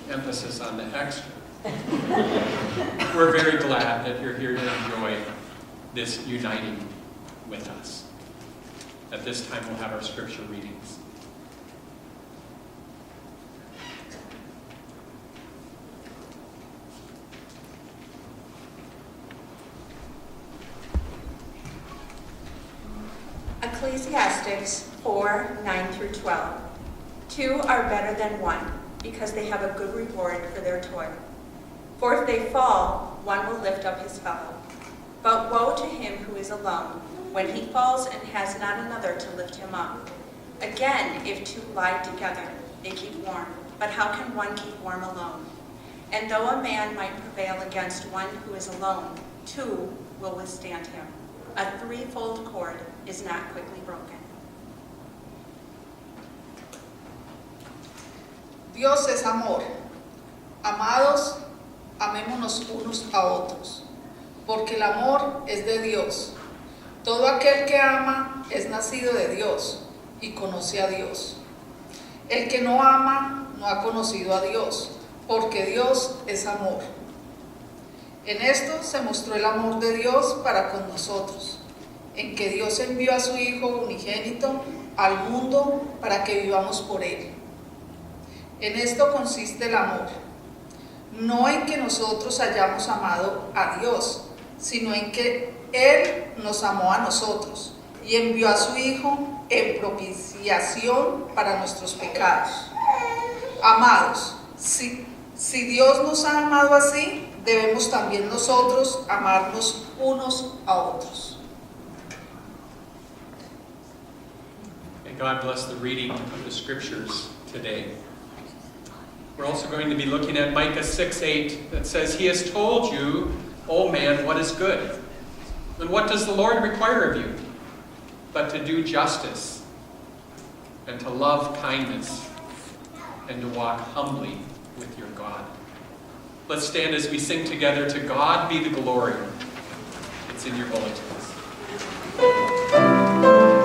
Emphasis on the extra. We're very glad that you're here to enjoy this uniting with us. At this time, we'll have our scripture readings. Ecclesiastes 4:9-12. Two are better than one, because they have a good reward for their toil. For if they fall, one will lift up his fellow. But woe to him who is alone, when he falls and has not another to lift him up. Again, if two lie together, they keep warm. But how can one keep warm alone? And though a man might prevail against one who is alone, two will withstand him. A threefold cord is not quickly broken. Dios es amor. Amados, amémonos unos a otros, porque el amor es de Dios. Todo aquel que ama es nacido de Dios y conoce a Dios. El que no ama no ha conocido a Dios, porque Dios es amor. En esto se mostró el amor de Dios para con nosotros, en que Dios envió a su Hijo unigénito al mundo para que vivamos por Él. En esto consiste el amor, no en que nosotros hayamos amado a Dios, sino en que Él nos amó a nosotros y envió a su Hijo en propiciación para nuestros pecados. Amados, si Dios nos ha amado así, debemos también nosotros amarnos unos a otros. May God bless the reading of the scriptures today. We're also going to be looking at Micah 6:8 that says, He has told you, O man, what is good. And what does the Lord require of you? But to do justice, and to love kindness, and to walk humbly with your God. Let's stand as we sing together, To God be the glory. It's in your bulletins. Glory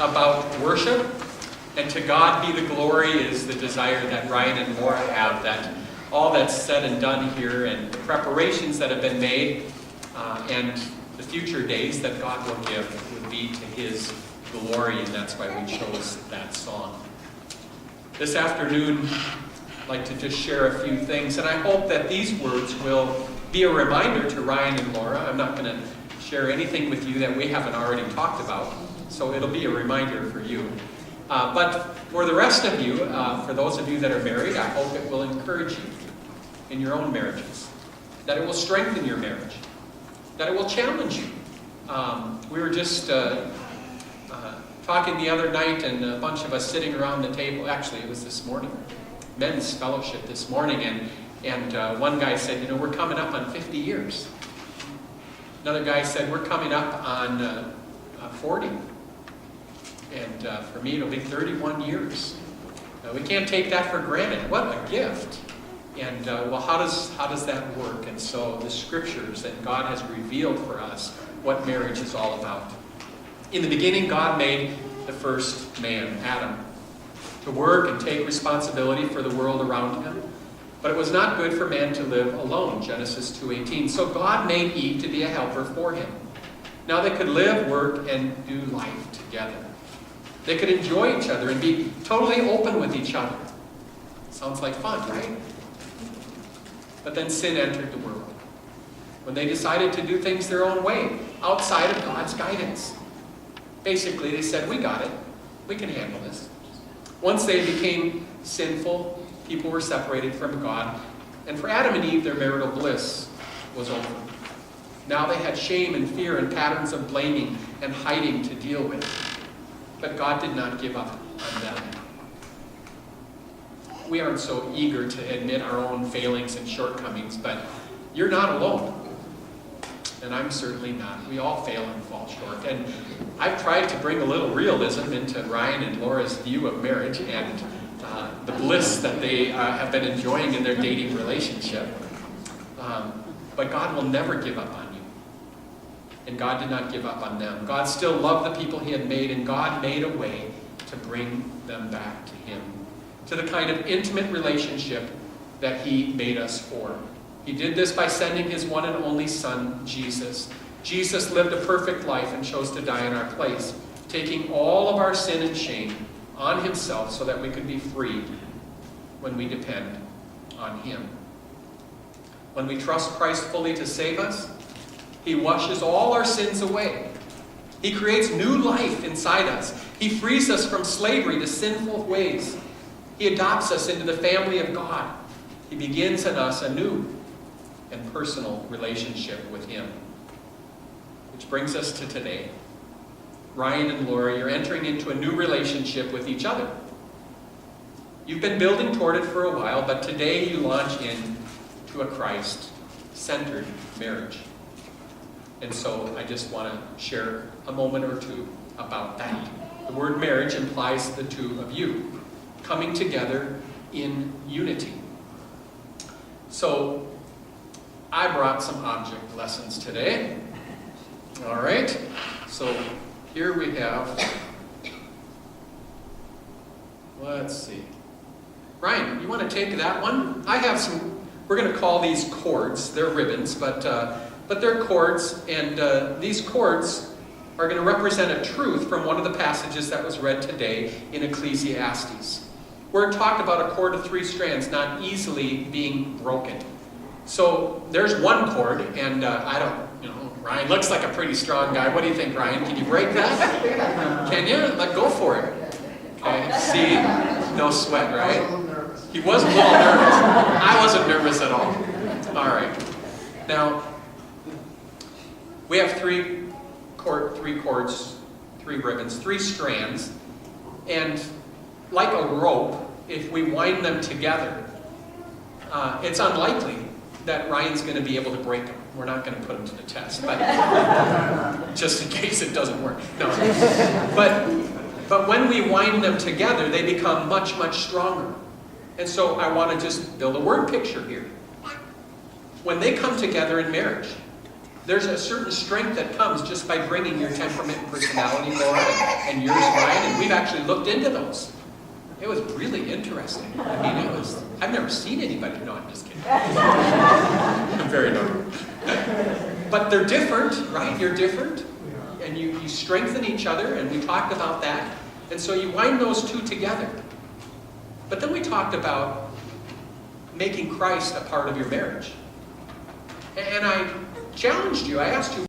about worship. And to God be the glory is the desire that Ryan and Laura have, that all that's said and done here and the preparations that have been made and the future days that God will give would be to His glory, and that's why we chose that song. This afternoon, I'd like to just share a few things, and I hope that these words will be a reminder to Ryan and Laura. I'm not going to share anything with you that we haven't already talked about, so it'll be a reminder for you. But for the rest of you, for those of you that are married, I hope it will encourage you in your own marriages, that it will strengthen your marriage, that it will challenge you. We were just talking the other night, and a bunch of us sitting around the table. Actually, it was this morning, men's fellowship this morning, and one guy said, we're coming up on 50 years. Another guy said, we're coming up on 40. And for me, it'll be 31 years. We can't take that for granted. What a gift. And well, how does that work? And so the scriptures that God has revealed for us what marriage is all about. In the beginning, God made the first man, Adam, to work and take responsibility for the world around him. But it was not good for man to live alone, Genesis 2:18. So God made Eve to be a helper for him. Now they could live, work, and do life together. They could enjoy each other and be totally open with each other. Sounds like fun, right? But then sin entered the world when they decided to do things their own way, outside of God's guidance. Basically, they said, we got it. We can handle this. Once they became sinful, people were separated from God. And for Adam and Eve, their marital bliss was over. Now they had shame and fear and patterns of blaming and hiding to deal with. But God did not give up on them. We aren't so eager to admit our own failings and shortcomings, but you're not alone. And I'm certainly not. We all fail and fall short. And I've tried to bring a little realism into Ryan and Laura's view of marriage and the bliss that they have been enjoying in their dating relationship. But God will never give up on you. And God did not give up on them. God still loved the people He had made, and God made a way to bring them back to Him, to the kind of intimate relationship that He made us for. He did this by sending His one and only Son, Jesus. Jesus lived a perfect life and chose to die in our place, taking all of our sin and shame on Himself so that we could be free when we depend on Him. When we trust Christ fully to save us, He washes all our sins away. He creates new life inside us. He frees us from slavery to sinful ways. He adopts us into the family of God. He begins in us a new and personal relationship with Him. Which brings us to today. Ryan and Laura, you're entering into a new relationship with each other. You've been building toward it for a while, but today you launch into a Christ-centered marriage. And so I just want to share a moment or two about that. The word marriage implies the two of you coming together in unity. So I brought some object lessons today. All right. So here we have, let's see. Ryan, you want to take that one? I have some, we're going to call these cords. They're ribbons, but they're cords, and these cords are going to represent a truth from one of the passages that was read today in Ecclesiastes, where it talked about a cord of 3 strands not easily being broken. So there's one cord, and Ryan looks like a pretty strong guy. What do you think, Ryan? Can you break that? Can you? Go for it. Okay, see? No sweat, right? He was a little nervous. I wasn't nervous at all. All right. Now, we have 3 cords, 3 ribbons, 3 strands, and like a rope, if we wind them together, it's unlikely that Ryan's going to be able to break them. We're not going to put them to the test, but just in case it doesn't work. No. But when we wind them together, they become much, much stronger. And so I want to just build a word picture here. When they come together in marriage, There's a certain strength that comes just by bringing your temperament and personality, Laura, and yours, Ryan, and we've actually looked into those. It was really interesting. I mean, I've never seen anybody, no, I'm just kidding. I'm very normal. But they're different, right? You're different. And you strengthen each other, and we talked about that. And so you wind those two together. But then we talked about making Christ a part of your marriage. And I challenged you, I asked you,